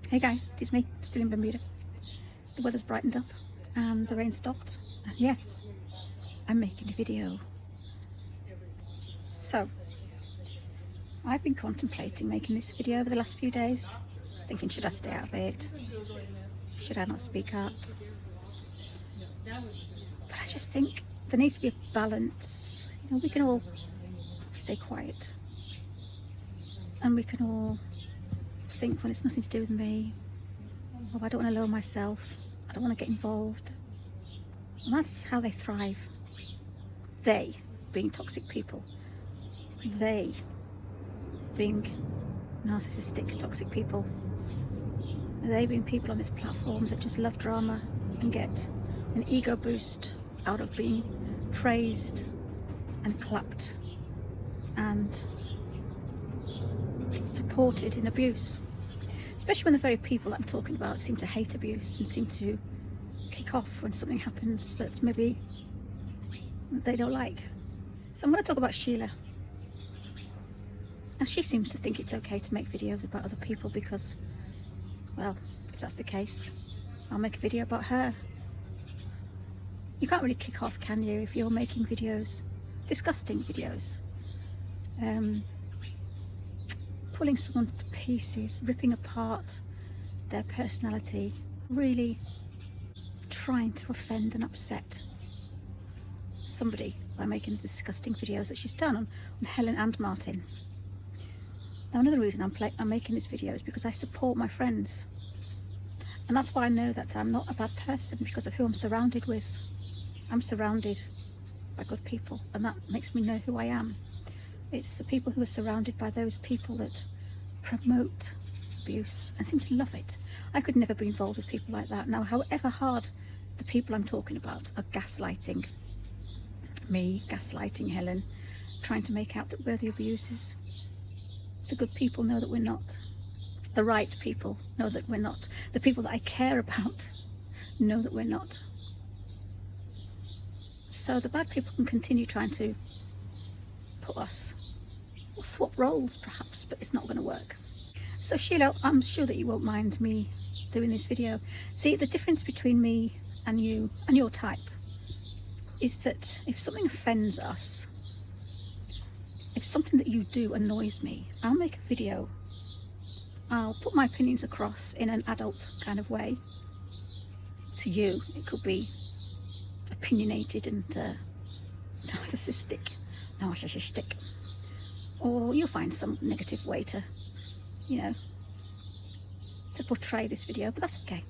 Hey guys, it's me, still in Bermuda. The weather's brightened up and the rain stopped, and yes, I'm making a video. So, I've been contemplating making this video over the last few days, thinking, should I stay out of it? Should I not speak up? But I just think there needs to be a balance. You know, we can all stay quiet, and we can all think when it's nothing to do with me, oh, I don't want to lower myself, I don't want to get involved. And that's how they thrive. They being toxic people, they being narcissistic toxic people, they being people on this platform that just love drama and get an ego boost out of being praised and clapped and supported in abuse. Especially when the very people that I'm talking about seem to hate abuse and seem to kick off when something happens that's maybe they don't like. So I'm going to talk about Sheila. Now, she seems to think it's okay to make videos about other people because, well, if that's the case, I'll make a video about her. You can't really kick off, can you, if you're making videos, disgusting videos, pulling someone to pieces, ripping apart their personality, really trying to offend and upset somebody by making the disgusting videos that she's done on Helen and Martin. Now, another reason I'm making this video is because I support my friends, and that's why I know that I'm not a bad person, because of who I'm surrounded with. I'm surrounded by good people, and that makes me know who I am. It's the people who are surrounded by those people that promote abuse and seem to love it. I could never be involved with people like that. Now, however hard the people I'm talking about are gaslighting me, gaslighting Helen, trying to make out that we're the abusers, the good people know that we're not. The right people know that we're not. The people that I care about know that we're not. So the bad people can continue trying to put us, or swap roles perhaps, but it's not going to work. So Sheila, I'm sure that you won't mind me doing this video. See, the difference between me and you and your type is that if something offends us, if something that you do annoys me, I'll make a video. I'll put my opinions across in an adult kind of way to you. It could be opinionated and narcissistic, or you'll find some negative way to, you know, to portray this video, but that's okay.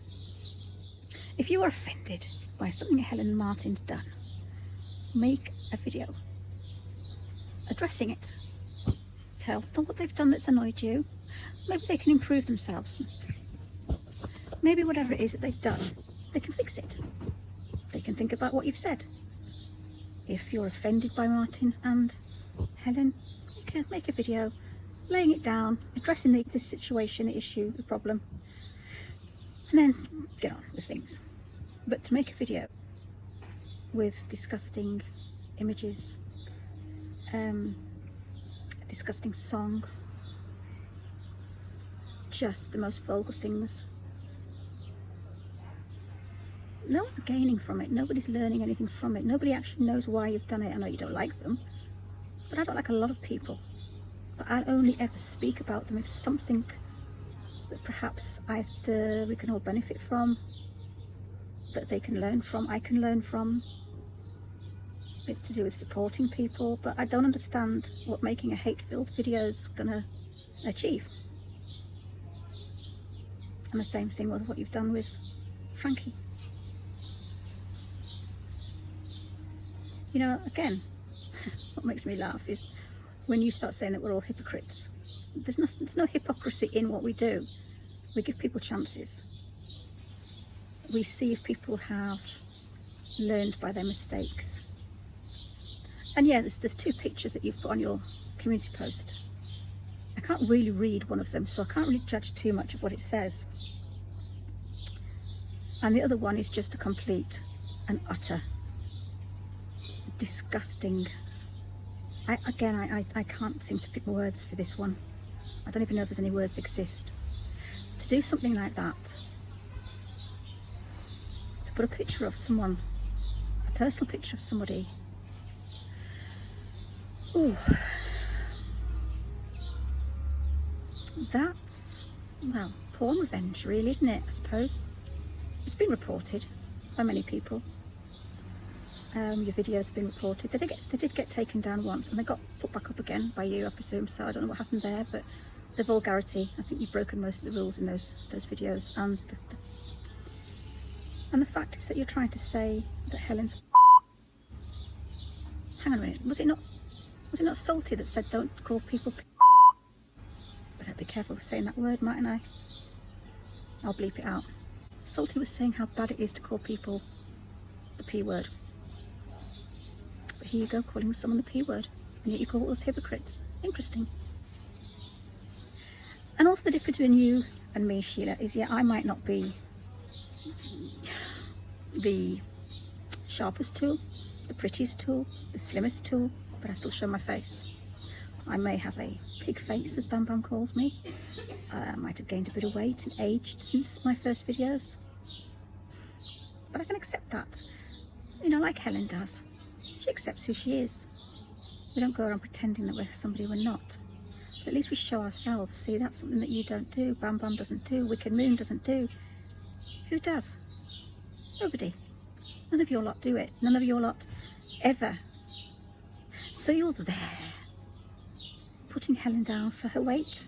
If you are offended by something Helen Martin's done, make a video addressing it. Tell them what they've done that's annoyed you. Maybe they can improve themselves. Maybe whatever it is that they've done, they can fix it. They can think about what you've said. If you're offended by Martin and Helen, you can make a video laying it down, addressing the situation, the issue, the problem, and then get on with things. But to make a video with disgusting images, a disgusting song, just the most vulgar things, no one's gaining from it. Nobody's learning anything from it. Nobody actually knows why you've done it. I know you don't like them, but I don't like a lot of people. But I'll only ever speak about them if something that perhaps either we can all benefit from, that they can learn from, I can learn from. It's to do with supporting people, but I don't understand what making a hate-filled video is gonna achieve. And the same thing with what you've done with Frankie. You know, again, what makes me laugh is when you start saying that we're all hypocrites. There's no hypocrisy in what we do. We give people chances. We see if people have learned by their mistakes. And yeah, there's two pictures that you've put on your community post. I can't really read one of them, so I can't really judge too much of what it says. And the other one is just a complete and utter disgusting. I can't seem to pick words for this one. I don't even know if there's any words exist to do something like that, to put a picture of someone, a personal picture of somebody, ooh, that's, well, porn revenge really, isn't it, I suppose. It's been reported by many people. Your videos have been reported. They did get taken down once, and they got put back up again by you, I presume, so I don't know what happened there, but the vulgarity, I think you've broken most of the rules in those videos, and the fact is that you're trying to say that Helen's... Hang on a minute, was it not Salty that said don't call people... But I'd be careful with saying that word, mightn't I? I'll bleep it out. Salty was saying how bad it is to call people the P word. But here you go, calling someone the P word, and yet you call us hypocrites. Interesting. And also the difference between you and me, Sheila, is, yeah, I might not be the sharpest tool, the prettiest tool, the slimmest tool, but I still show my face. I may have a pig face, as Bam Bam calls me. I might have gained a bit of weight and aged since my first videos. But I can accept that. You know, like Helen does. She accepts who she is. We don't go around pretending that we're somebody we're not. But at least we show ourselves. See, that's something that you don't do, Bam Bam doesn't do, Wicked Moon doesn't do. Who does? Nobody. None of your lot do it. None of your lot ever. So you're there, putting Helen down for her weight.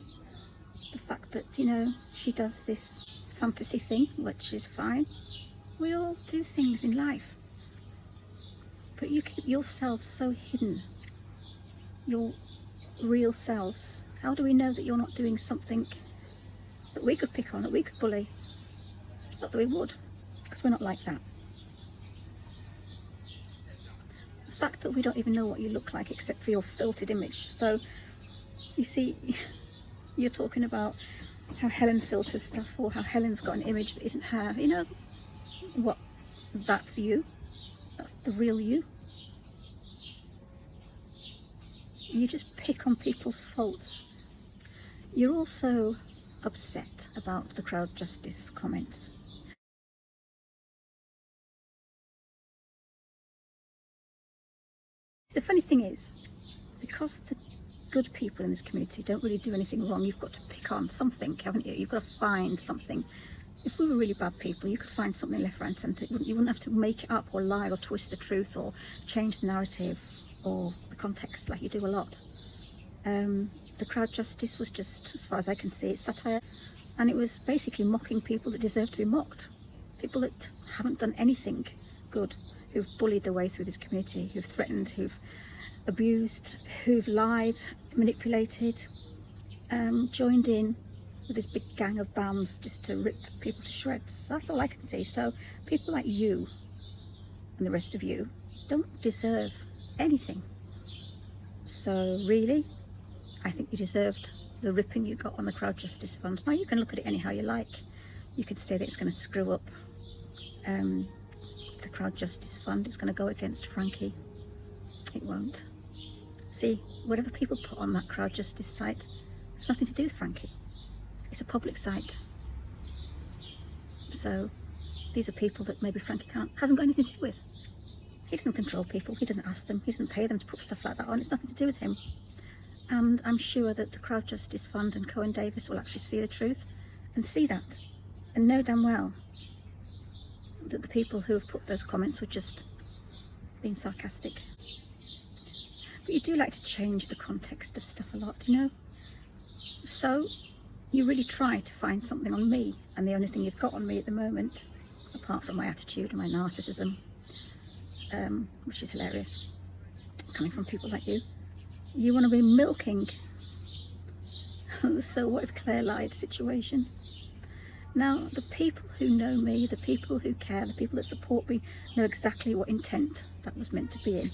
The fact that, you know, she does this fantasy thing, which is fine. We all do things in life. But you keep yourselves so hidden. Your real selves. How do we know that you're not doing something that we could pick on, that we could bully? Not that we would, because we're not like that. The fact that we don't even know what you look like except for your filtered image. So, you see, you're talking about how Helen filters stuff, or how Helen's got an image that isn't her. You know what? That's you. That's the real you. You just pick on people's faults. You're also upset about the crowd justice comments. The funny thing is, because the good people in this community don't really do anything wrong, you've got to pick on something, haven't you? You've got to find something. If we were really bad people, you could find something left, right and centre. You wouldn't have to make it up or lie or twist the truth or change the narrative or the context like you do a lot. The crowd justice was just, as far as I can see, it's satire, and it was basically mocking people that deserve to be mocked. People that haven't done anything good, who've bullied their way through this community, who've threatened, who've abused, who've lied, manipulated, joined in with this big gang of BAMs just to rip people to shreds. That's all I can see. So people like you and the rest of you don't deserve anything. So really, I think you deserved the ripping you got on the Crowd Justice Fund. Now you can look at it anyhow you like. You could say that it's going to screw up the Crowd Justice Fund. It's going to go against Frankie. It won't. See, whatever people put on that Crowd Justice site, it's nothing to do with Frankie. It's a public site. So these are people that maybe Frankie hasn't got anything to do with. He doesn't control people, he doesn't ask them, he doesn't pay them to put stuff like that on. It's nothing to do with him. And I'm sure that the Crowd Justice Fund and Cohen Davis will actually see the truth and see that and know damn well that the people who have put those comments were just being sarcastic. But you do like to change the context of stuff a lot, you know? So you really try to find something on me, and the only thing you've got on me at the moment, apart from my attitude and my narcissism, which is hilarious, coming from people like you, you want to be milking. So what if Claire lied situation? Now, the people who know me, the people who care, the people that support me, know exactly what intent that was meant to be in.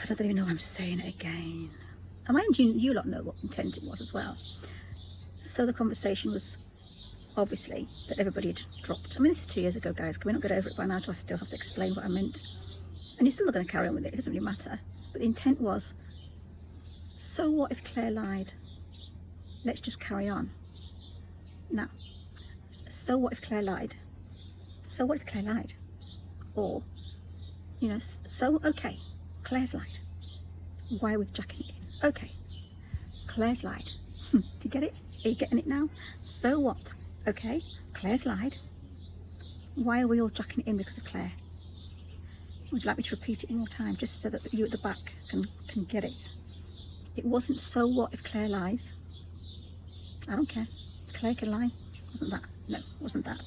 I don't even know why I'm saying it again. And mind you, you lot know what intent it was as well. So the conversation was obviously that everybody had dropped. I mean, this is 2 years ago, guys. Can we not get over it by now? Do I still have to explain what I meant? And you're still not going to carry on with it. It doesn't really matter. But the intent was, so what if Claire lied? Let's just carry on. Now, so what if Claire lied? So what if Claire lied? Or, you know, so, okay, Claire's lied. Why are we jacking it in? Okay, Claire's lied. Do you get it? Are you getting it now? So what? Okay, Claire's lied. Why are we all jacking it in because of Claire? Would you like me to repeat it one more time, just so that you at the back can get it? It wasn't so what if Claire lies. I don't care. Claire can lie. Wasn't that? No, wasn't that.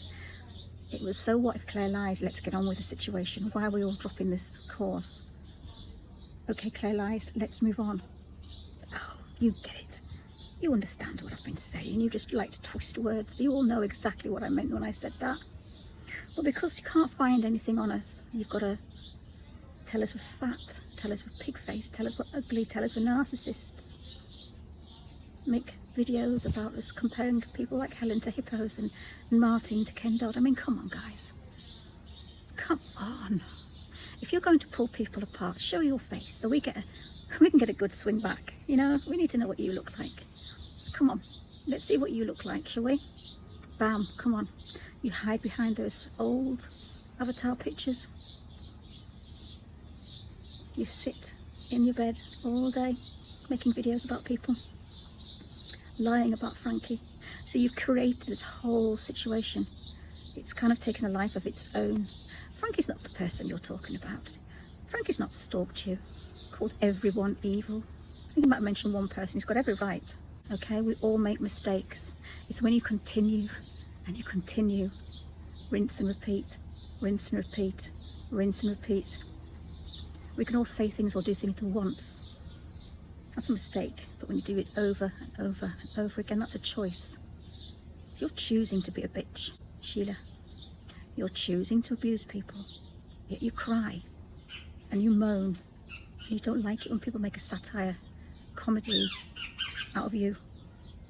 It was so what if Claire lies, let's get on with the situation. Why are we all dropping this course? Okay, Claire lies, let's move on. Oh, you get it. You understand what I've been saying. You just like to twist words. You all know exactly what I meant when I said that. But because you can't find anything on us, you've got to tell us we're fat, tell us we're pig faced, tell us we're ugly, tell us we're narcissists. Make videos about us comparing people like Helen to hippos and Martin to Ken Dodd. I mean, come on, guys. Come on. If you're going to pull people apart, show your face so we can get a good swing back. You know, we need to know what you look like. Come on, let's see what you look like, shall we? Bam, come on. You hide behind those old avatar pictures. You sit in your bed all day making videos about people, lying about Frankie. So you've created this whole situation. It's kind of taken a life of its own. Frankie's not the person you're talking about. Frankie's not stalked you, called everyone evil. I think you might have mentioned one person. He's got every right. Okay, we all make mistakes. It's when you continue and you continue, rinse and repeat, rinse and repeat, rinse and repeat. We can all say things or do things once. That's a mistake, but when you do it over and over and over again, that's a choice. You're choosing to be a bitch, Sheila. You're choosing to abuse people, yet you cry and you moan. And you don't like it when people make a satire, comedy out of you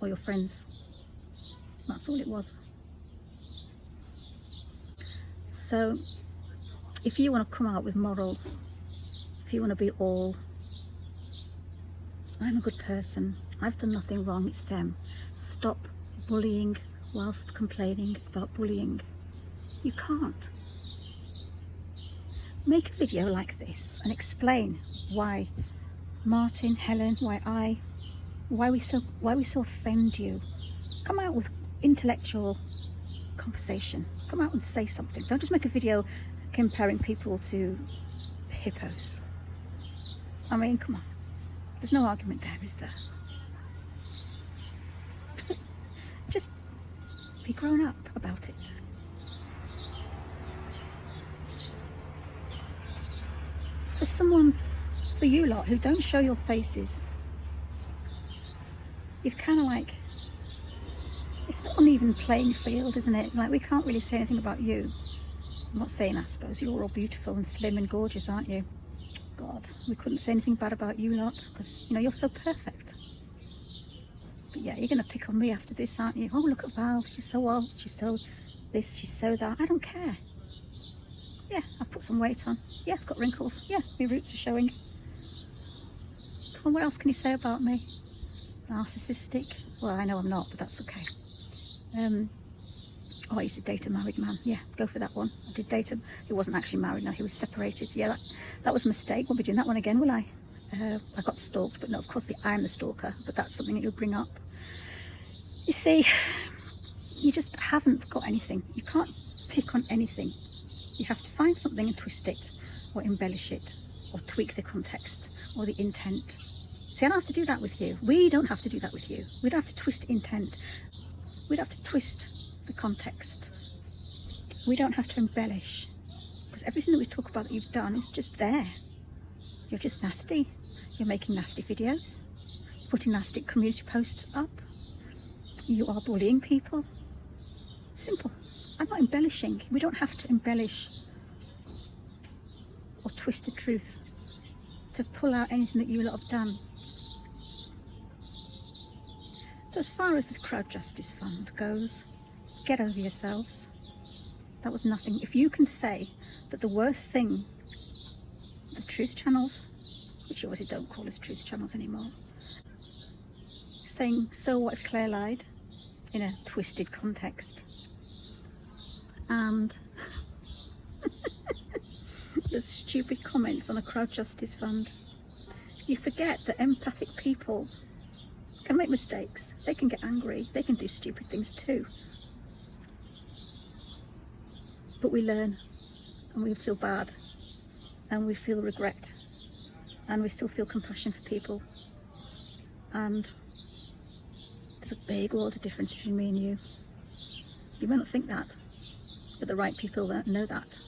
or your friends. That's all it was. So if you want to come out with morals, if you want to be all, I'm a good person, I've done nothing wrong, it's them. Stop bullying whilst complaining about bullying. You can't. Make a video like this and explain why Martin, Helen, why we so offend you. Come out with intellectual conversation. Come out and say something. Don't just make a video comparing people to hippos. I mean, come on. There's no argument there, is there? Just be grown up about it. For you lot who don't show your faces, you've kind of like, it's an uneven playing field, isn't it? Like, we can't really say anything about you. I'm not saying, I suppose, you're all beautiful and slim and gorgeous, aren't you? God, we couldn't say anything bad about you lot, because, you know, you're so perfect. But yeah, you're going to pick on me after this, aren't you? Oh, look at Val, she's so old, she's so this, she's so that. I don't care. Yeah, I've put some weight on. Yeah, I've got wrinkles. Yeah, my roots are showing. Come on, what else can you say about me? Narcissistic? Well, I know I'm not, but that's okay. Oh, I used to date a married man. Yeah, go for that one. I did date him. He wasn't actually married, no, he was separated. Yeah, that was a mistake. Won't be doing that one again, will I? I got stalked, but no, of course I'm the stalker, but that's something that you'll bring up. You see, you just haven't got anything. You can't pick on anything. You have to find something and twist it, or embellish it, or tweak the context, or the intent. See, I don't have to do that with you. We don't have to do that with you. We don't have to twist intent. We'd have to twist the context. We don't have to embellish, because everything that we talk about that you've done is just there. You're just nasty. You're making nasty videos, putting nasty community posts up. You are bullying people. Simple. I'm not embellishing. We don't have to embellish or twist the truth to pull out anything that you lot have done. So as far as the Crowd Justice Fund goes, get over yourselves. That was nothing. If you can say that the worst thing, the truth channels, which you obviously don't call us truth channels anymore, saying, so what if Claire lied? in a twisted context. And there's stupid comments on a crowd justice fund. You forget that empathic people can make mistakes, they can get angry, they can do stupid things too. But we learn, and we feel bad, and we feel regret, and we still feel compassion for people. And there's a big world of difference between me and you. You may not think that, but the right people don't know that.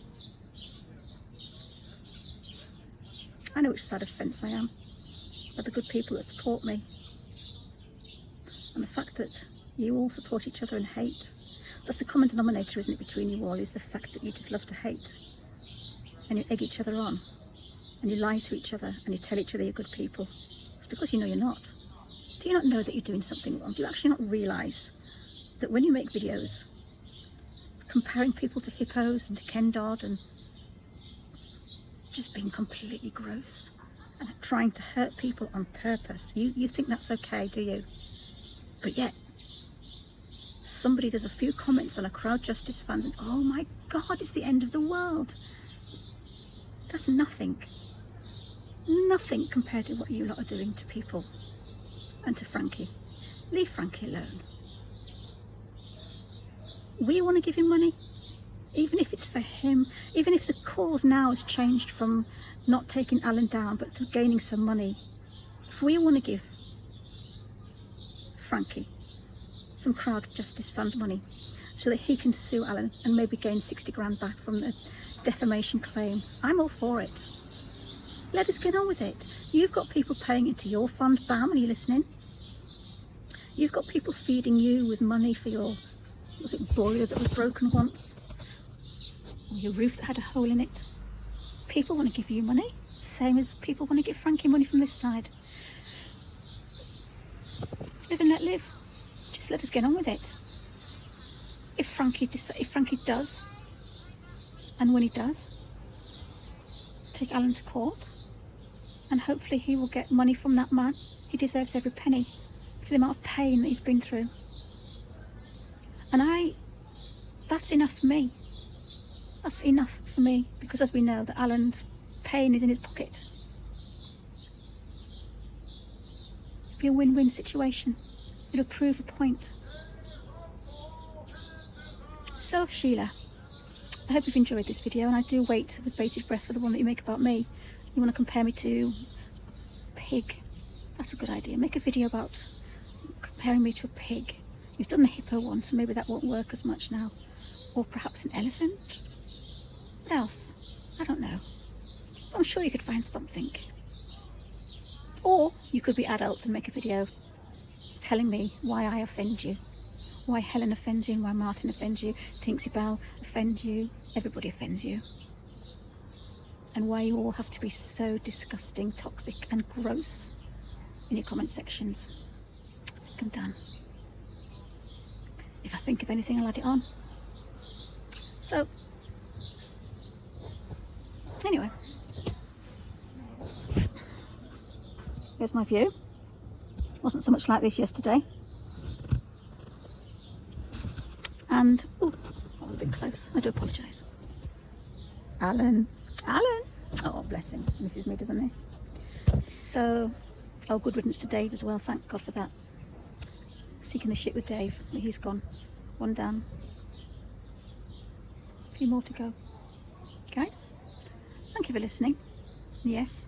I know which side of the fence I am. They're the good people that support me. And the fact that you all support each other and hate, that's the common denominator, isn't it, between you all, is the fact that you just love to hate. And you egg each other on, and you lie to each other, and you tell each other you're good people. It's because you know you're not. Do you not know that you're doing something wrong? Do you actually not realise that when you make videos comparing people to hippos and to Ken Dodd and just being completely gross and trying to hurt people on purpose, you think that's okay, do you? But yet somebody does a few comments on a crowd justice fund and oh my God, it's the end of the world. That's nothing compared to what you lot are doing to people and to Frankie. Leave Frankie alone. We want to give him money, even if it's for him, even if the cause now has changed from not taking Alan down but to gaining some money. If we want to give Frankie some crowd justice fund money so that he can sue Alan and maybe gain 60 grand back from the defamation claim, I'm all for it. Let us get on with it. You've got people paying into your fund. Bam, are you listening? You've got people feeding you with money for your, was it boiler that was broken once? Or your roof that had a hole in it? People want to give you money, same as people want to give Frankie money from this side. Live and let live. Just let us get on with it. If Frankie does, and when he does, take Alan to court, and hopefully he will get money from that man. He deserves every penny for the amount of pain that he's been through. And that's enough for me. That's enough for me, because as we know, that Alan's pain is in his pocket. It'll be a win-win situation. It'll prove a point. So, Sheila, I hope you've enjoyed this video, and I do wait with bated breath for the one that you make about me. You want to compare me to a pig? That's a good idea. Make a video about comparing me to a pig. You've done the hippo one, so maybe that won't work as much now. Or perhaps an elephant? What else? I don't know. But I'm sure you could find something. Or you could be adult and make a video telling me why I offend you. Why Helen offends you, and why Martin offends you, Tinksy Bell offends you, everybody offends you. And why you all have to be so disgusting, toxic and gross in your comment sections. I think I'm done. If I think of anything, I'll add it on. So, anyway, here's my view. Wasn't so much like this yesterday. And, oh, that was a bit close. I do apologise. Alan. Oh, bless him. Misses me, doesn't he? So, oh, good riddance to Dave as well. Thank God for that. Seeking the shit with Dave, but he's gone. One down. A few more to go. Guys, thank you for listening. Yes,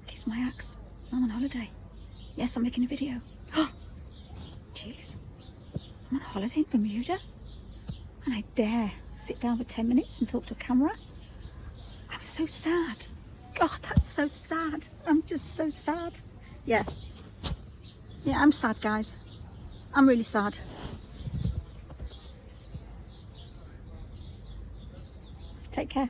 kiss my axe. I'm on holiday. Yes, I'm making a video. Jeez. I'm on holiday in Bermuda, and I dare sit down for 10 minutes and talk to a camera. I'm so sad. God, that's so sad. I'm just so sad. Yeah, I'm sad, guys. I'm really sad. Take care.